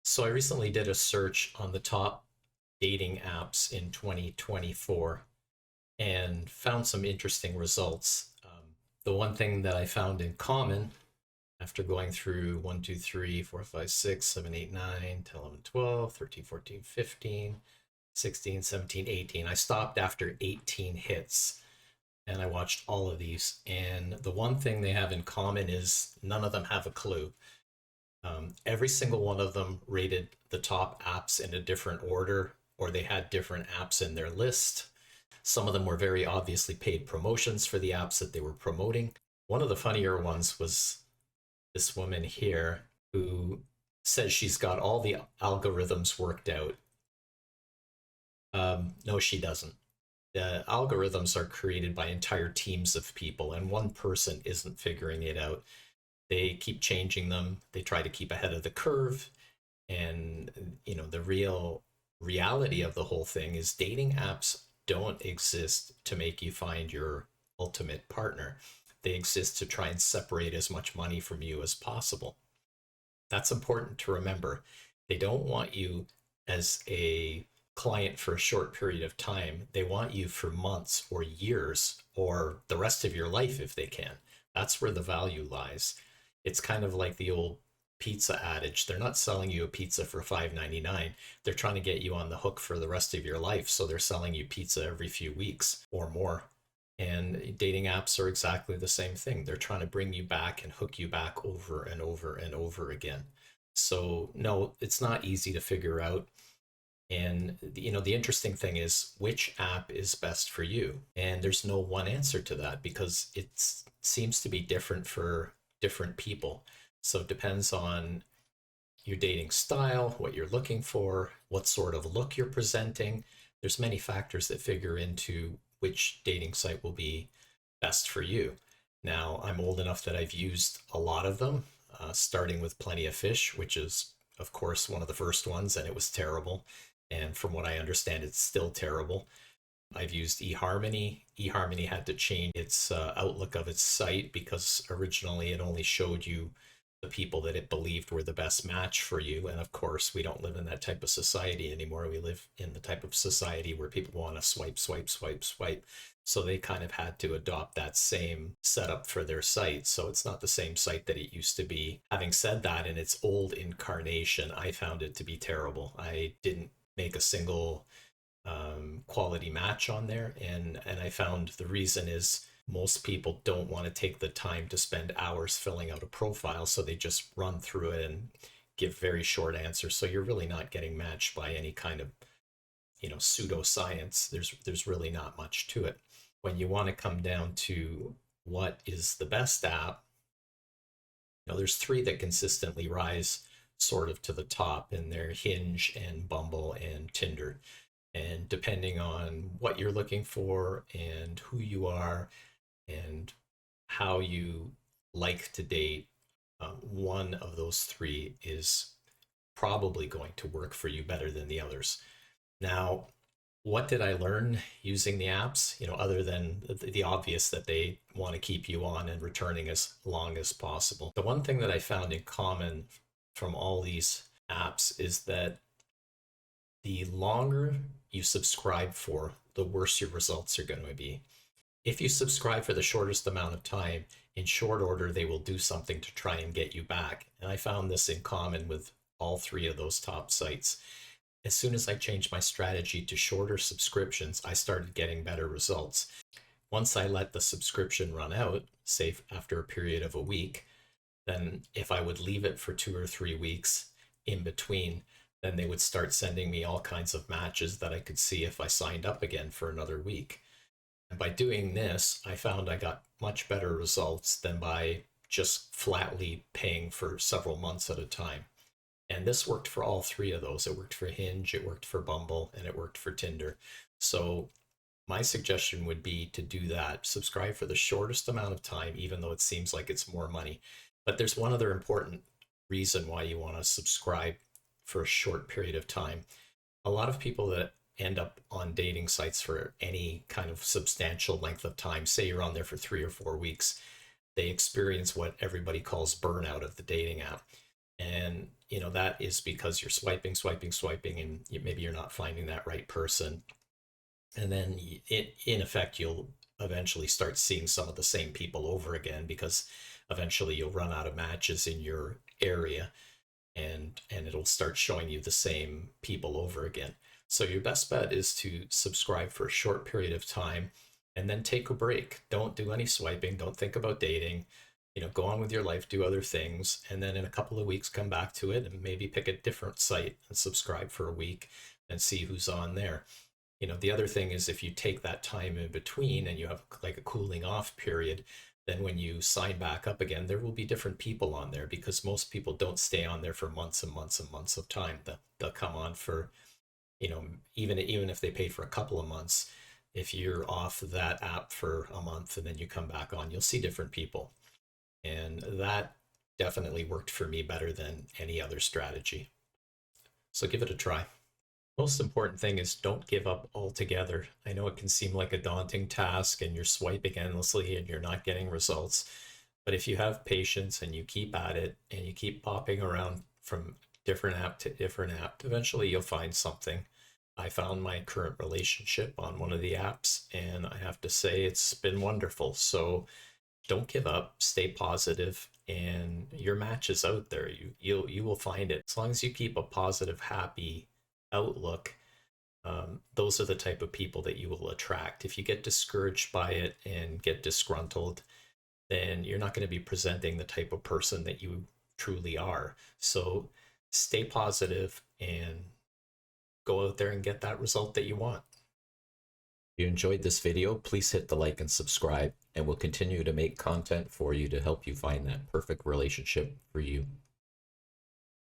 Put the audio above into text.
So I recently did a search on the top dating apps in 2024 and found some interesting results. The one thing that I found in common after going through 1, 2, 3, 4, 5, 6, 7, 8, 9, 10, 11, 12, 13, 14, 15, 16, 17, 18. I stopped after 18 hits and I watched all of these. And the one thing they have in common is none of them have a clue. Every single one of them rated the top apps in a different order, or they had different apps in their list. Some of them were very obviously paid promotions for the apps that they were promoting. One of the funnier ones was this woman here who says she's got all the algorithms worked out. No, she doesn't. The algorithms are created by entire teams of people, and one person isn't figuring it out. They keep changing them. They try to keep ahead of the curve. And, the real reality of the whole thing is dating apps don't exist to make you find your ultimate partner. They exist to try and separate as much money from you as possible. That's important to remember. They don't want you as a client for a short period of time. They want you for months or years or the rest of your life if they can. That's where the value lies. It's kind of like the old pizza adage. They're not selling you a pizza for $5.99. They're trying to get you on the hook for the rest of your life. So they're selling you pizza every few weeks or more. And dating apps are exactly the same thing. They're trying to bring you back and hook you back over and over and over again. So, no, it's not easy to figure out. And the interesting thing is which app is best for you. And there's no one answer to that because it seems to be different for different people. So it depends on your dating style, what you're looking for, what sort of look you're presenting. There's many factors that figure into which dating site will be best for you. Now, I'm old enough that I've used a lot of them, starting with Plenty of Fish, which is, of course, one of the first ones, and it was terrible. And from what I understand, it's still terrible. I've used eHarmony. eHarmony had to change its outlook of its site because originally it only showed you the people that it believed were the best match for you. And of course, we don't live in that type of society anymore. We live in the type of society where people want to swipe, swipe, swipe, swipe. So they kind of had to adopt that same setup for their site. So it's not the same site that it used to be. Having said that, in its old incarnation, I found it to be terrible. I didn't make a single quality match on there, and I found the reason is most people don't want to take the time to spend hours filling out a profile, so they just run through it and give very short answers. So you're really not getting matched by any kind of pseudoscience. There's really not much to it. When you want to come down to what is the best app, there's three that consistently rise sort of to the top, and they're Hinge and Bumble and Tinder. And depending on what you're looking for and who you are and how you like to date, one of those three is probably going to work for you better than the others. Now, what did I learn using the apps? Other than the obvious that they want to keep you on and returning as long as possible. The one thing that I found in common from all these apps is that the longer you subscribe for, the worse your results are going to be. If you subscribe for the shortest amount of time, in short order, they will do something to try and get you back. And I found this in common with all three of those top sites. As soon as I changed my strategy to shorter subscriptions, I started getting better results. Once I let the subscription run out, say after a period of a week, then if I would leave it for 2 or 3 weeks in between, then they would start sending me all kinds of matches that I could see if I signed up again for another week. And by doing this, I found I got much better results than by just flatly paying for several months at a time. And this worked for all three of those. It worked for Hinge, it worked for Bumble, and it worked for Tinder. So my suggestion would be to do that. Subscribe for the shortest amount of time, even though it seems like it's more money. But there's one other important reason why you want to subscribe for a short period of time. A lot of people that end up on dating sites for any kind of substantial length of time, say you're on there for 3 or 4 weeks, they experience what everybody calls burnout of the dating app. And that is because you're swiping, and maybe you're not finding that right person. And then in effect, you'll eventually start seeing some of the same people over again, because eventually you'll run out of matches in your area, and it'll start showing you the same people over again. So your best bet is to subscribe for a short period of time and then take a break. Don't do any swiping, don't think about dating. Go on with your life, do other things, and then in a couple of weeks come back to it and maybe pick a different site and subscribe for a week and see who's on there. The other thing is, if you take that time in between and you have like a cooling off period, then when you sign back up again, there will be different people on there, because most people don't stay on there for months and months and months of time. They'll come on for, even if they pay for a couple of months. If you're off that app for a month and then you come back on, you'll see different people. And that definitely worked for me better than any other strategy. So give it a try. Most important thing is, don't give up altogether. I know it can seem like a daunting task and you're swiping endlessly and you're not getting results. But if you have patience and you keep at it and you keep popping around from different app to different app, eventually you'll find something. I found my current relationship on one of the apps, and I have to say it's been wonderful. So don't give up, stay positive, and your match is out there. You will find it. As long as you keep a positive, happy outlook, those are the type of people that you will attract. If you get discouraged by it and get disgruntled, then you're not going to be presenting the type of person that you truly are. So stay positive and go out there and get that result that you want. If you enjoyed this video, please hit the like and subscribe, and we'll continue to make content for you to help you find that perfect relationship for you.